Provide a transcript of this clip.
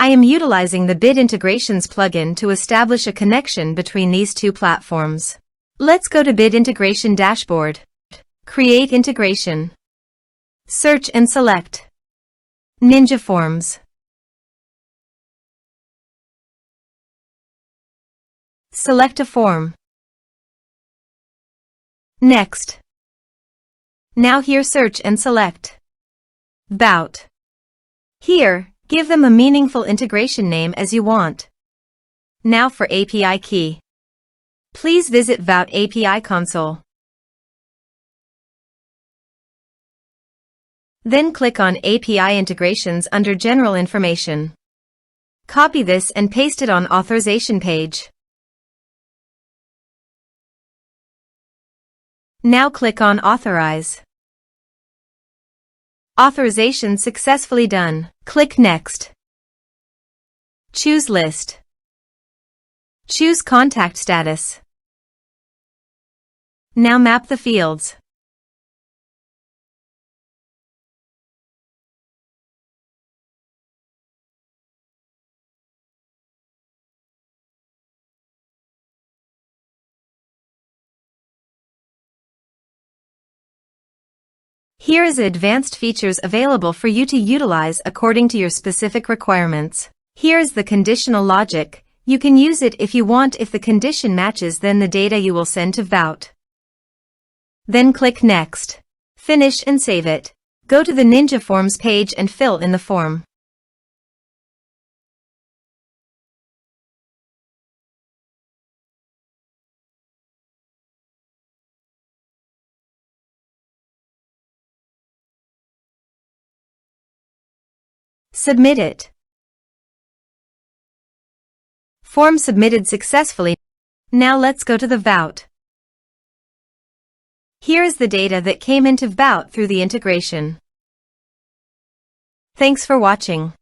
I am utilizing the Bit Integrations plugin to establish a connection between these two platforms. Let's go to Bit Integration Dashboard. Create Integration. Search and select Ninja Forms. Select a form. Next. Now here search and select VBOUT. Here, give them a meaningful integration name as you want. Now for API key. Please visit VBOUT API console. Then click on API integrations under General Information. Copy this and paste it on Authorization page. Now click on Authorize. Authorization successfully done. Click Next. Choose List. Choose Contact Status. Now map the fields. Here is advanced features available for you to utilize according to your specific requirements. Here is the conditional logic. You can use it if you want. If the condition matches, then the data you will send to VBOUT. Then click Next. Finish and save it. Go to the Ninja Forms page and fill in the form. Submit it. Form submitted successfully. Now let's go to the VBOUT. Here is the data that came into VBOUT through the integration. Thanks for watching.